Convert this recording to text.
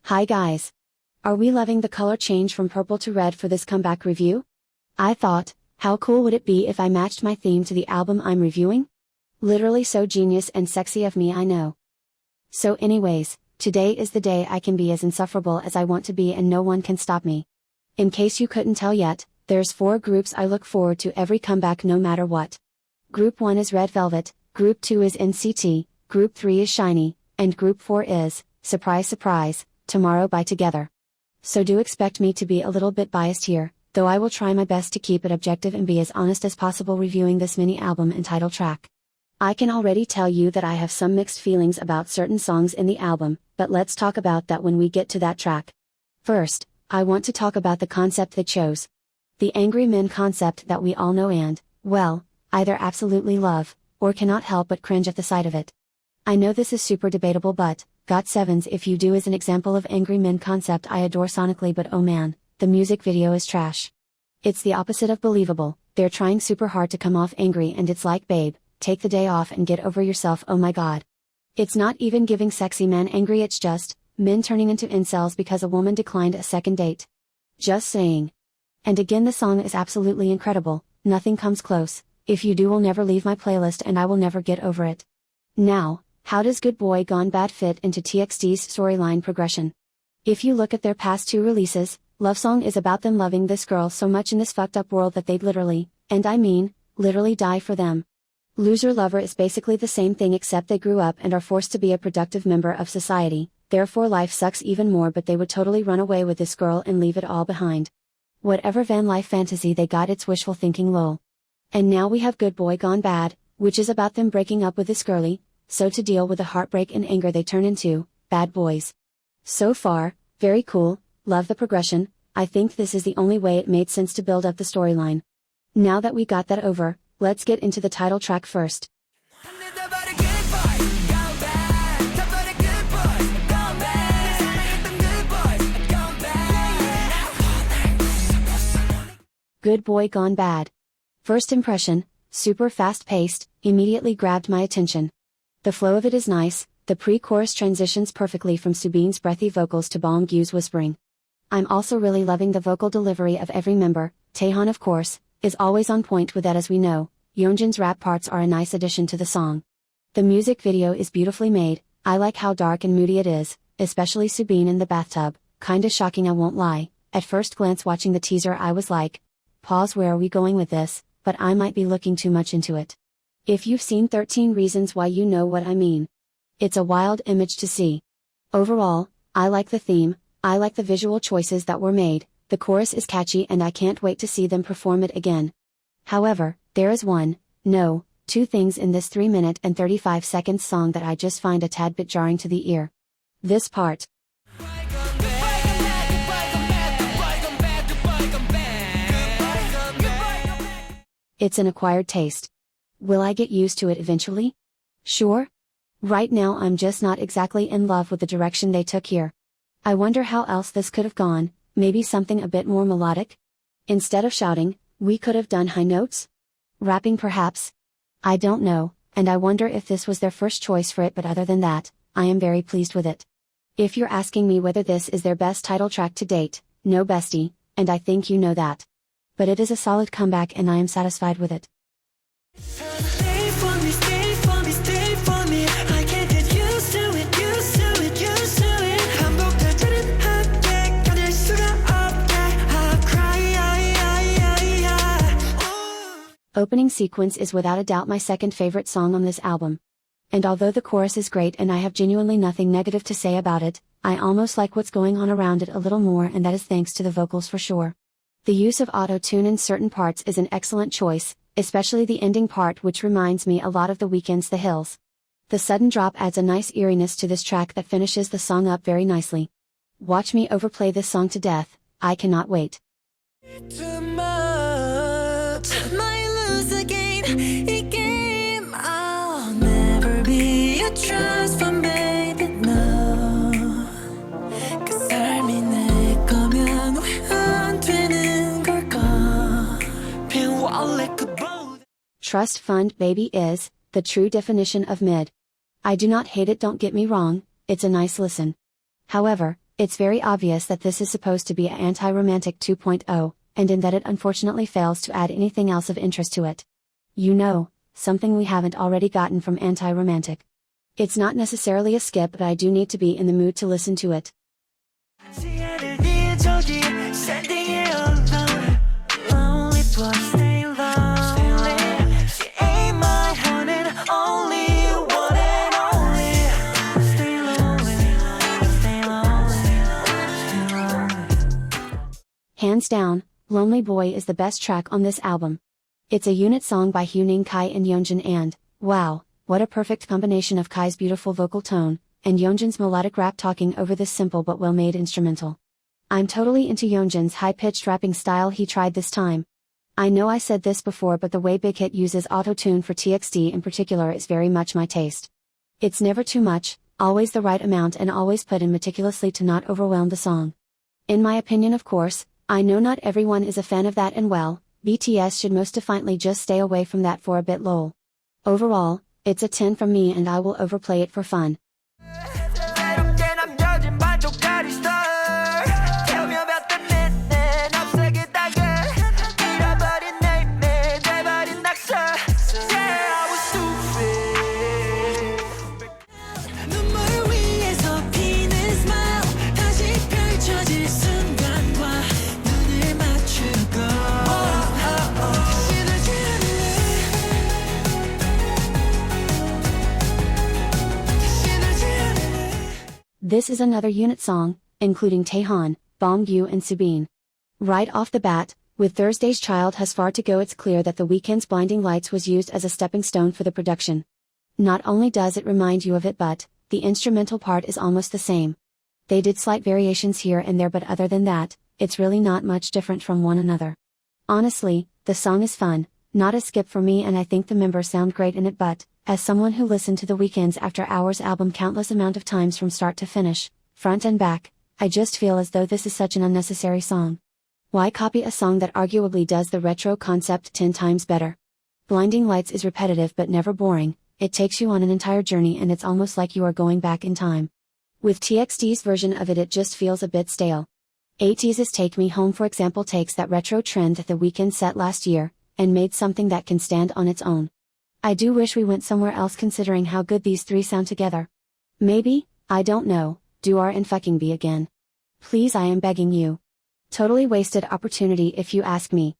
Hi guys! Are we loving the color change from purple to red for this comeback review? I thought, how cool would it be if I matched my theme to the album I'm reviewing? Literally so genius and sexy of me, I know. So anyways, today is the day I can be as insufferable as I want to be and no one can stop me. In case you couldn't tell yet, there's 4 groups I look forward to every comeback no matter what. Group 1 is Red Velvet, Group 2 is NCT, Group 3 is SHINee, and Group 4 is, surprise surprise, Tomorrow by Together. So do expect me to be a little bit biased here, though I will try my best to keep it objective and be as honest as possible reviewing this mini album and title track. I can already tell you that I have some mixed feelings about certain songs in the album, but let's talk about that when we get to that track. First, I want to talk about the concept they chose. The angry men concept that we all know and, well, either absolutely love, or cannot help but cringe at the sight of it. I know this is super debatable, but GOT7's If You Do is an example of angry men concept I adore sonically, but oh man, the music video is trash. It's the opposite of believable. They're trying super hard to come off angry and it's like, babe, take the day off and get over yourself, oh my god. It's not even giving sexy man angry, it's just men turning into incels because a woman declined a second date. Just saying. And again, the song is absolutely incredible, nothing comes close. If You Do will never leave my playlist and I will never get over it. Now, how does Good Boy Gone Bad fit into TXT's storyline progression? If you look at their past 2 releases, Love Song is about them loving this girl so much in this fucked up world that they'd literally, and I mean, literally die for them. Loser Lover is basically the same thing except they grew up and are forced to be a productive member of society, therefore life sucks even more, but they would totally run away with this girl and leave it all behind. Whatever van life fantasy they got, it's wishful thinking, lol. And now we have Good Boy Gone Bad, which is about them breaking up with this girlie, so to deal with the heartbreak and anger they turn into bad boys. So far, very cool, love the progression. I think this is the only way it made sense to build up the storyline. Now that we got that over, let's get into the title track first. Good Boy Gone Bad. First impression, super fast-paced, immediately grabbed my attention. The flow of it is nice, the pre-chorus transitions perfectly from Subin's breathy vocals to Bongyo's whispering. I'm also really loving the vocal delivery of every member. Taehan, of course, is always on point with that, as we know. Yeonjun's rap parts are a nice addition to the song. The music video is beautifully made. I like how dark and moody it is, especially Subin in the bathtub. Kinda shocking, I won't lie. At first glance watching the teaser I was like, pause, where are we going with this? But I might be looking too much into it. If you've seen 13 Reasons Why, you know what I mean. It's a wild image to see. Overall, I like the theme, I like the visual choices that were made, the chorus is catchy and I can't wait to see them perform it again. However, there is 2 things in this 3-minute and 35-second song that I just find a tad bit jarring to the ear. This part. It's an acquired taste. Will I get used to it eventually? Sure. Right now I'm just not exactly in love with the direction they took here. I wonder how else this could have gone, maybe something a bit more melodic? Instead of shouting, we could have done high notes? Rapping perhaps? I don't know, and I wonder if this was their first choice for it, but other than that, I am very pleased with it. If you're asking me whether this is their best title track to date, no bestie, and I think you know that. But it is a solid comeback and I am satisfied with it. Stay for me, stay for me, stay for me. I can't get used to it, used to it, used to it. 반복되는 함께 가질 수가 없게. I cry. Opening sequence is without a doubt my second favorite song on this album. And although the chorus is great and I have genuinely nothing negative to say about it, I almost like what's going on around it a little more, and that is thanks to the vocals for sure. The use of auto-tune in certain parts is an excellent choice, especially the ending part, which reminds me a lot of The Weeknd's The Hills. The sudden drop adds a nice eeriness to this track that finishes the song up very nicely. Watch me overplay this song to death, I cannot wait. Too much, might lose again. 이 game, I'll never be a trust fund, baby, no. 그 삶이 내 거면 왜 안 되는 걸까? Trust fund baby is the true definition of mid. I do not hate it, don't get me wrong, it's a nice listen. However, It's very obvious that this is supposed to be an anti-romantic 2.0, and in that it unfortunately fails to add anything else of interest to it. You know, something we haven't already gotten from anti-romantic. It's not necessarily a skip, but I do need to be in the mood to listen to it. Hands down, Lonely Boy is the best track on this album. It's a unit song by 𝚜𝚘𝚝𝚝 and Yeonjun and, wow, what a perfect combination of Kai's beautiful vocal tone, and Yeonjun's melodic rap talking over this simple but well-made instrumental. I'm totally into Yeonjun's high-pitched rapping style he tried this time. I know I said this before, but the way Big Hit uses auto-tune for TXT in particular is very much my taste. It's never too much, always the right amount, and always put in meticulously to not overwhelm the song. In my opinion, of course, I know not everyone is a fan of that, and well, BTS should most definitely just stay away from that for a bit lol. Overall, it's a 10 from me, and I will overplay it for fun. This is another unit song, including Taehan, Bongyu and Subin. Right off the bat, with Thursday's Child Has Far to Go, it's clear that The Weeknd's Blinding Lights was used as a stepping stone for the production. Not only does it remind you of it, but the instrumental part is almost the same. They did slight variations here and there, but other than that, it's really not much different from one another. Honestly, the song is fun, not a skip for me, and I think the members sound great in it, but as someone who listened to The Weeknd's After Hours album countless amount of times from start to finish, front and back, I just feel as though this is such an unnecessary song. Why copy a song that arguably does the retro concept 10 times better? Blinding Lights is repetitive but never boring, it takes you on an entire journey, and it's almost like you are going back in time. With TXT's version of it just feels a bit stale. ATEEZ's Take Me Home, for example, takes that retro trend that The Weeknd set last year, and made something that can stand on its own. I do wish we went somewhere else, considering how good these three sound together. Maybe, I don't know, do R and fucking B again. Please, I am begging you. Totally wasted opportunity if you ask me.